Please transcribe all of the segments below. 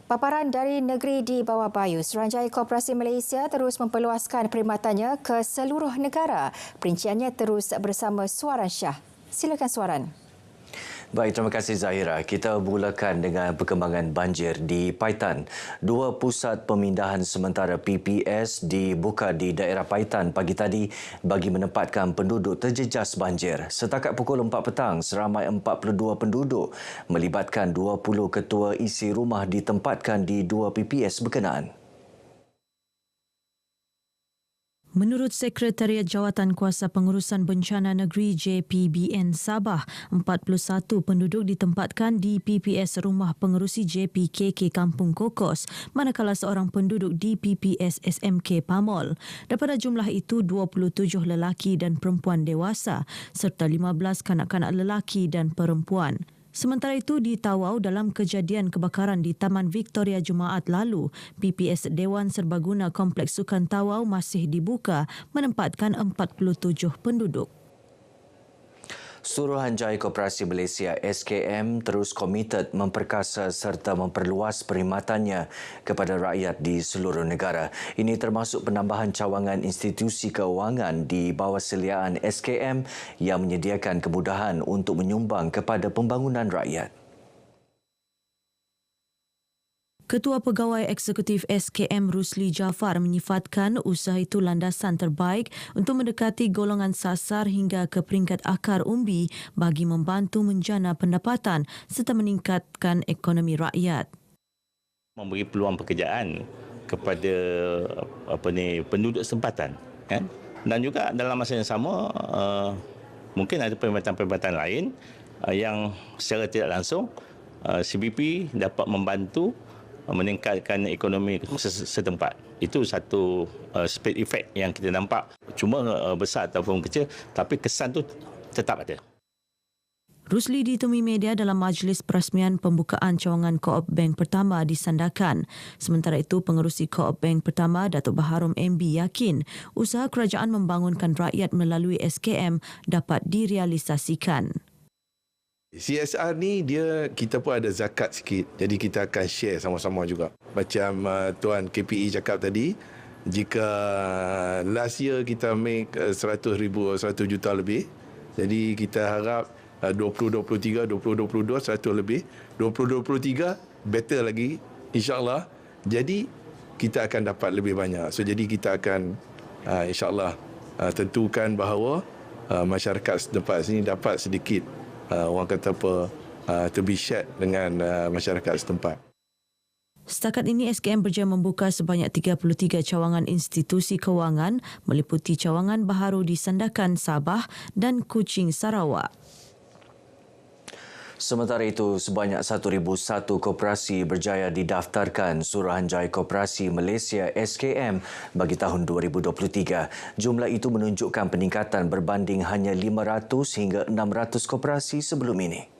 Paparan dari negeri di bawah Bayu, Suruhanjaya Koperasi Malaysia terus memperluaskan perkhidmatannya ke seluruh negara. Perinciannya terus bersama Suaran Shah. Silakan Suaran. Baik, terima kasih Zahira. Kita mulakan dengan perkembangan banjir di Paitan. Dua pusat pemindahan sementara PPS dibuka di daerah Paitan pagi tadi bagi menempatkan penduduk terjejas banjir. Setakat pukul 4 petang, seramai 42 penduduk melibatkan 20 ketua isi rumah ditempatkan di dua PPS berkenaan. Menurut Sekretariat Jawatan Kuasa Pengurusan Bencana Negeri JPBN Sabah, 41 penduduk ditempatkan di PPS Rumah Pengerusi JPKK Kampung Kokos, manakala seorang penduduk di PPS SMK Pamol. Daripada jumlah itu, 27 lelaki dan perempuan dewasa serta 15 kanak-kanak lelaki dan perempuan. Sementara itu, di Tawau dalam kejadian kebakaran di Taman Victoria Jumaat lalu, PPS Dewan Serbaguna Kompleks Sukan Tawau masih dibuka menempatkan 47 penduduk. Suruhanjaya Koperasi Malaysia SKM terus komited memperkasa serta memperluas perkhidmatannya kepada rakyat di seluruh negara. Ini termasuk penambahan cawangan institusi keuangan di bawah seliaan SKM yang menyediakan kemudahan untuk menyumbang kepada pembangunan rakyat. Ketua Pegawai Eksekutif SKM Rusli Jaafar menyifatkan usaha itu landasan terbaik untuk mendekati golongan sasar hingga ke peringkat akar umbi bagi membantu menjana pendapatan serta meningkatkan ekonomi rakyat. Memberi peluang pekerjaan kepada penduduk tempatan, kan? Dan juga dalam masa yang sama mungkin ada perkhidmatan-perkhidmatan lain yang secara tidak langsung CBP dapat membantu meningkatkan ekonomi setempat. Itu satu spade effect yang kita nampak. Cuma besar ataupun kecil, tapi kesan tu tetap ada. Rusli ditemui media dalam majlis perasmian pembukaan cawangan Co-op Bank pertama di Sandakan. Sementara itu, pengerusi Co-op Bank pertama, Datuk Baharom MB yakin usaha kerajaan membangunkan rakyat melalui SKM dapat direalisasikan. CSR ni kita pun ada zakat sikit. Jadi kita akan share sama-sama juga. Macam Tuan KPE cakap tadi, jika last year kita make 100 juta lebih, jadi kita harap 2023, 2022 100 lebih, 2023 better lagi insya-Allah. Jadi kita akan dapat lebih banyak. So jadi kita akan insya-Allah tentukan bahawa masyarakat setempat sini dapat sedikit orang kata to be shared dengan masyarakat setempat. Setakat ini, SKM berjaya membuka sebanyak 33 cawangan institusi kewangan meliputi cawangan baharu di Sandakan, Sabah dan Kuching, Sarawak. Sementara itu, sebanyak 1,001 koperasi berjaya didaftarkan Suruhanjaya Koperasi Malaysia SKM bagi tahun 2023. Jumlah itu menunjukkan peningkatan berbanding hanya 500 hingga 600 koperasi sebelum ini.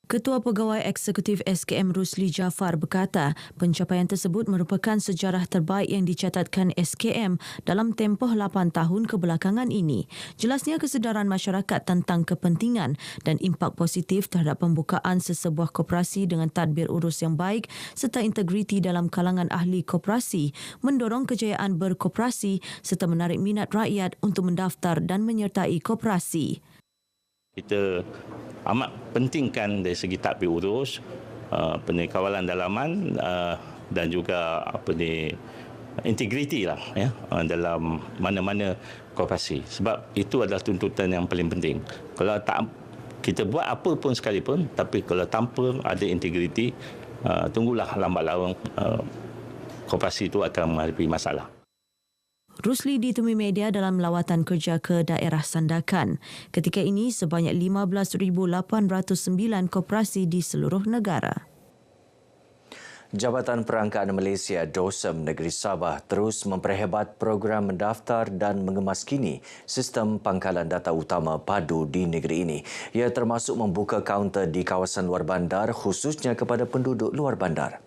Ketua Pegawai Eksekutif SKM Rusli Jaafar berkata pencapaian tersebut merupakan sejarah terbaik yang dicatatkan SKM dalam tempoh 8 tahun kebelakangan ini. Jelasnya kesedaran masyarakat tentang kepentingan dan impak positif terhadap pembukaan sesebuah koperasi dengan tadbir urus yang baik serta integriti dalam kalangan ahli koperasi mendorong kejayaan berkoperasi serta menarik minat rakyat untuk mendaftar dan menyertai koperasi. Kita amat pentingkan dari segi tadbir urus, kawalan dalaman dan juga integriti lah ya dalam mana-mana koperasi. Sebab itu adalah tuntutan yang paling penting. Kalau tak kita buat apa pun sekalipun, tapi kalau tanpa ada integriti, tunggulah lambat laun koperasi itu akan menghadapi masalah. Rusli ditemui media dalam lawatan kerja ke daerah Sandakan. Ketika ini, sebanyak 15,809 koperasi di seluruh negara. Jabatan Perangkaan Malaysia DOSEM Negeri Sabah terus memperhebat program mendaftar dan mengemaskini sistem pangkalan data utama padu di negeri ini. Ia termasuk membuka kaunter di kawasan luar bandar khususnya kepada penduduk luar bandar.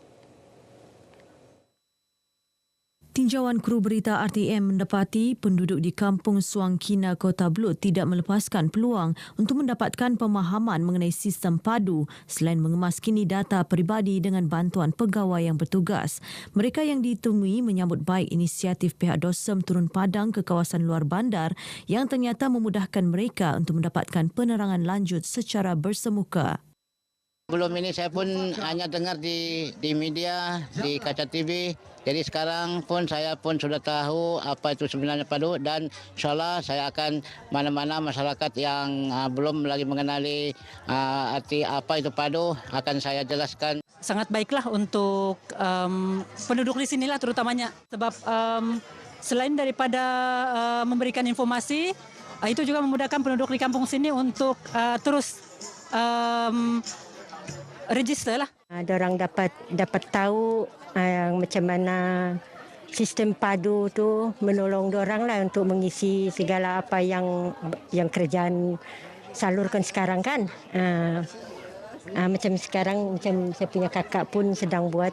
Peninjauan kru berita RTM mendapati penduduk di Kampung Suang Kina, Kota Belud tidak melepaskan peluang untuk mendapatkan pemahaman mengenai sistem padu selain mengemaskini data peribadi dengan bantuan pegawai yang bertugas. Mereka yang ditemui menyambut baik inisiatif pihak DOSEM turun padang ke kawasan luar bandar yang ternyata memudahkan mereka untuk mendapatkan penerangan lanjut secara bersemuka. Belum ini saya pun hanya dengar di media, di kaca TV. Jadi sekarang pun saya pun sudah tahu apa itu sebenarnya padu dan insyaAllah saya akan mana-mana masyarakat yang belum lagi mengenali arti apa itu padu akan saya jelaskan. Sangat baiklah untuk penduduk di sinilah terutamanya. Sebab selain daripada memberikan informasi, itu juga memudahkan penduduk di kampung sini untuk terus register lah. Diorang dapat tahu macam mana sistem padu tu menolong diorang lah untuk mengisi segala apa yang kerajaan salurkan sekarang kan. Macam sekarang macam saya punya kakak pun sedang buat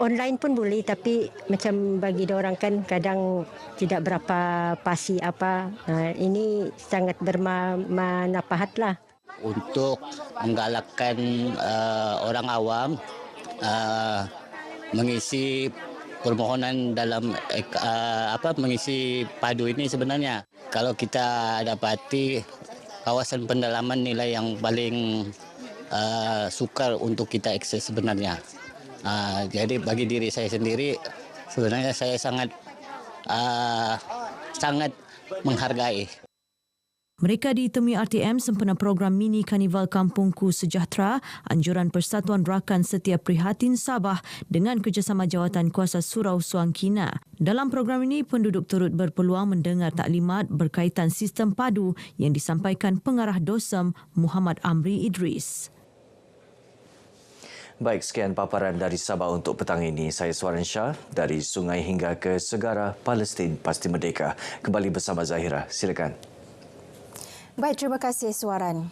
online pun boleh, tapi macam bagi diorang kan kadang tidak berapa pasti apa. Ini sangat bermanfaat lah. Untuk menggalakkan orang awam mengisi permohonan dalam mengisi padu ini sebenarnya. Kalau kita dapati kawasan pendalaman nilai yang paling sukar untuk kita akses sebenarnya. Jadi bagi diri saya sendiri sebenarnya saya sangat menghargai. Mereka ditemui RTM sempena program mini Karnival Kampungku Sejahtera, anjuran Persatuan Rakan Setia Prihatin Sabah dengan kerjasama Jawatan Kuasa Surau Suang Kina. Dalam program ini, penduduk turut berpeluang mendengar taklimat berkaitan sistem padu yang disampaikan pengarah DOSEM Muhammad Amri Idris. Baik, sekian paparan dari Sabah untuk petang ini. Saya Suaran Shah, dari sungai hingga ke segara, Palestin pasti merdeka. Kembali bersama Zahira. Silakan. Baik, terima kasih Suaran.